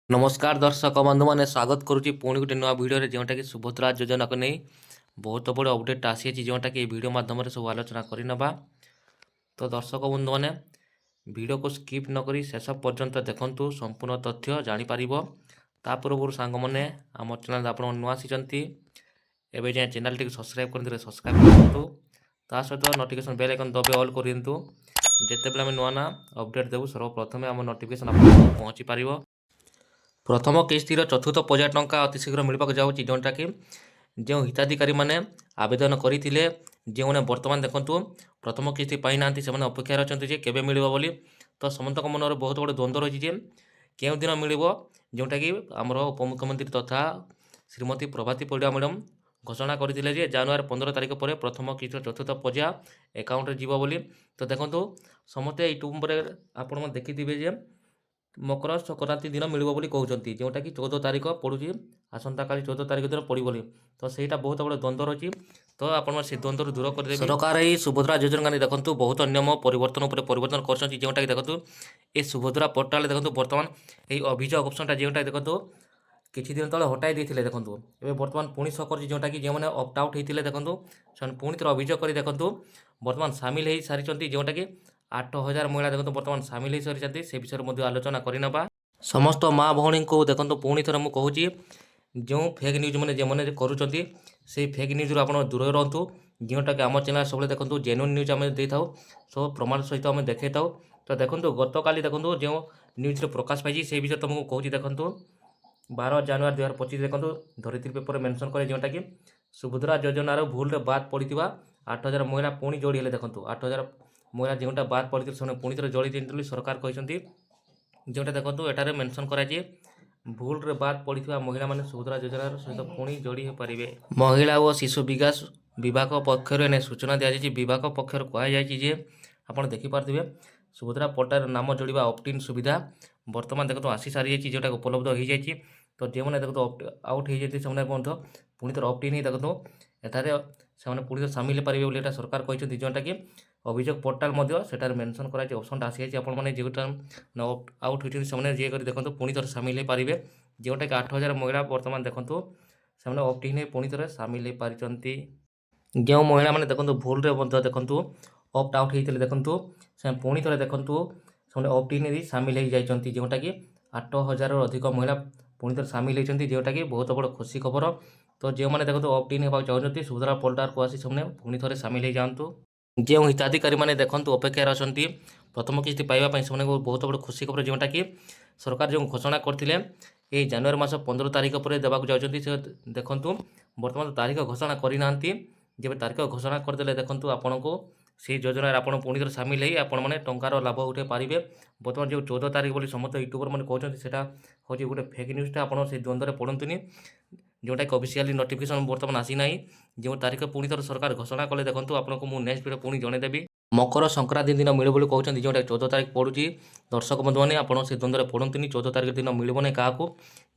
नमस्कार दर्शक बंधु मैंने स्वागत करुच्ची पुणी गोटे नुआ भिडियो जोटा कि सुभद्रा योजना को नहीं बहुत बड़े अपडेट आसी जोटा कि भिडियो माध्यम सब आलोचना करना। तो दर्शक बंधु मैंने भिडियो को स्किप नक शेष पर्यंत देखूँ संपूर्ण तथ्य जापर। ता पूर्व सांग मैंने आम चैनल आप नुआ आसी एवं जाए चैनल टी सब्सक्राइब कर सब्सक्राइब करूँ। ता सहित नोटिफिकेशन बेल आइकन दबे ऑल कर दिंतु। जितेबाला आम नुआ ना अपडेट देवु सर्वप्रथमे आम नोटिफिकेशन आप पहुँची पार। प्रथम किस्तिर चतुर्थ पର୍ଯ୍याय टंका अति शीघ्र मिलवाक जाऊँगी जोटा कि जो हिताधिकारी मैंने आवेदन करते जो मैंने बर्तमान देखूँ प्रथम किस्ती पाई ना से अपेक्षार अच्छा केवे मिल बोली। तो समस्त मन में बहुत बड़े द्वंद्व रही है क्यों दिन मिल जोटा कि आमर उपमुख्यमंत्री तथा श्रीमती प्रभाती परिड़ा मैडम घोषणा करते जानुआरी 15 तारिख पर प्रथम किस्तिर चतुर्थ पर्याय एकाउंट जीव बोली। तो देखो समस्ते यूट्यूब आप देखिथे मकर संक्रांति दिन मिल कहते जोटा कि 14 तारिख पड़ूँ आसंता काली 14 तारिख दिन पड़ी बोली। तो सहीटा बहुत बड़े द्वंद्व रही। तो आप द्वंद्व दूर कर सरकार ही सुभद्रा योजना देखो बहुत नियम परिवर्तन पर परिवर्तन कर जोटा कि देखो ये सुभद्रा पोर्टाल देखो बर्तमान ये अभियोग ऑप्शनटा जोटा देखो किसी दिन तले हटाई देते देखो ए बर्तमान पुणी सकर जोटा कि जो मैंने ऑप्ट आउट होते देखो पुणी थे अभियोग कर देखो बर्तमान सामिल हो सारी जोटा कि 8,000 महिला देखो बर्तमान सामिल हो सारी से विषय आलोचना करना। समस्त माँ भौणी को देखो पुणी थे मुझे कहूँ जो फेक न्यूज मैंने जो मैंने करुँच से फेक न्यूज आप दूर रहतु जोटा कि आम चैनल सब देखो जेन्युइन न्यूज आम दे था सब प्रमाण सहित आम देखे था। तो देखो गत काली देखो जो न्यूज प्रकाश पाई से विषय तुमको कहूँ देखो 12 जानुआरी 2025 देखो धरित्री पेपर मेंशन करे जोटा कि सुभद्रा योजनार भूल बाद पड़ा 8,000 महिला पुणी जोड़ी है देखो 8,000 महिला जोटा बाद पड़ते से पुणी थे जोड़ी दिखते सरकार कहते जोटा देखो एटार मेंशन कराई भूल रे बाद पड़ा महिला माने सुभद्रा योजनार सहित पुणी जोड़ी हो पारे। महिला और शिशु विकास विभाग पक्षर सूचना दी विभाग पक्षर कहुए आप देखिपे सुभद्रा पोर्टाल नाम जोड़ा ऑप्ट-इन सुविधा बर्तमान देखो आसी सारी जोटा उपलब्ध हो जाए। तो जो मैंने देखो आउट हो जाती से पुणी थे ऑप्ट-इन ही देखो एठार से पुणी सामिल हो पारे सरकार कहते जोटा कि अभियोग पोर्टाल से मेंशन कराई ऑप्शन आसी आपने जोटा आउट होती जी कर देखो पुणी थे सामिल हो पारे जोटा कि 8,000 महिला बर्तमान देखो से ऑप्ट-इन पुणी थे सामिल हो पार्टी। जो महिला मैंने देखो भूल देखो ऑप्ट आउट होते देखो से पुणी थे देखो से ऑप्ट-इन सामिल हो जाती जोटा कि 8,000 अधिक महिला पुणी थे सामिल होती जोटा कि बहुत बड़ खुशी खबर। तो जो मैंने देखो ऑप्ट-इन होगा चाहते सुभद्रा पोर्टाल को आसी से पुणी थे सामिल हो जातु। जो हिताधिकारी मैंने देखो अपेक्षार अच्छा प्रथम किस्ती पाइबा से बहुत बड़ खुशी खबर जोटा कि सरकार जो घोषणा करते ये जानुआरी मास 15 तारिख पर देवाक जाऊँगी से देखूँ बर्तमान तारीख घोषणा करना जब तारीख घोषणा करदे देखूँ आपन को से योजना आप पुणी थे सामिल हो आपने टंकार लाभ उठे पारे। बर्तमान जो 14 तारिख बोली समस्त यूट्यूबर मैंने कहते हैं हूँ गोटे फेक न्यूज़टा आप द्वंद्व पड़तुनि जोटा कि ऑफिशियली नोटिफिकेशन बर्तमान आसी ना जो तारीख पुणी थे सरकार घोषणा कले देखूँ आपको मुझे नेक्स्ट वीडियो पुणी जनईदेवी। मकर संक्रांति दिन मिले बोली कहते जोटा 14 तारिख पड़ूँ दर्शक बंधु मैंने आप द्वंद्व पड़तुनि 14 तारिख दिन मिलने ना क्या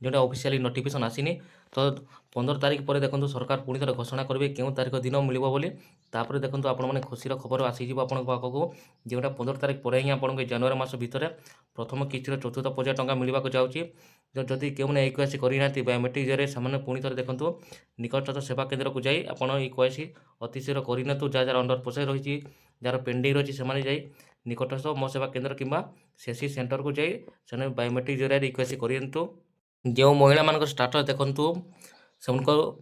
जोटा ऑफिशियली नोटिफिकेशन आसीनी। तो 15 तारिख पर देखो सरकार पुणी थे घोषणा करेंगे क्यों तारिख दिन मिल बोली तापर देखो आपने खुशी खबर आसीज आप पाखक जोटा 15 तारिख पर ही आपको जानुआरी मास भितर प्रथम किस्तिर चतुर्थ पर्याय टंका मिलवाक जाऊँगी। जदि क्यों ईक्वासी करना बायोमेट्रिक जरिए से पुणी थे देखो निकटस्थ सेवा केन्द्र को जाई आपड़ ईक्वासी अति शीघ्र करना जार अंडर प्रोसेस रही जार पेंडिंग रही से निकटस्थ मो सेवा केन्द्र कि सीएससी सेंटर को जाई से बायोमेट्रिक जरिए ईक्वासी करूँ। जो महिला मान स्टाटस देखूँ से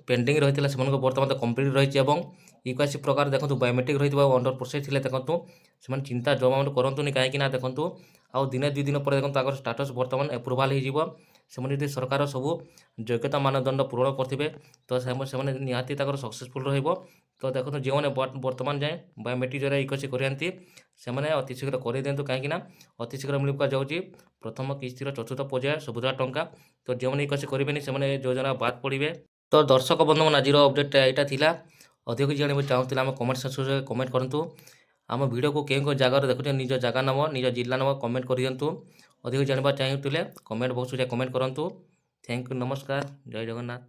पेंडिंग रही है से बर्तमान कम्प्लीट रही ईक्वासी प्रकार देखो बायोमेट्रिक रही अंडर प्रोसेस थे देखो से चिंता जमा करूँ कहीं देखो आउ दिने 2 दिन पर देखो स्टाटस बर्तमान एप्रुवाल हो सरकार सब योग्यता मानदंड पूरण करेंगे तो से निहाती सक्सेसफुल रही। तो देखो जो मैंने बर्तमान जाए बायोमेट्रिक जरिए ईक्वासी कराती से अति शीघ्र कर दिंतु कहीं अति शीघ्र मिलवा जाऊँगी प्रथम किस्तिर चतुर्थ पर्याय सुभद्रा टंका। तो जो मैंने ईक्वासी करेंगे से योजना बाद पड़े। तो दर्शक बंधु आज अपडेट यहाँ अधिक किसी जानते चाहूँगा आम कमेंट सेक्शन में कमेंट करूँ आम वीडियो को कें जगह देखुचे निज जगह नाम निज जिला नाम कमेंट कर दिंतु अधिक जानवा चाहते कमेंट बॉक्स में कमेंट करूँ। थैंक यू नमस्कार जय जगन्नाथ।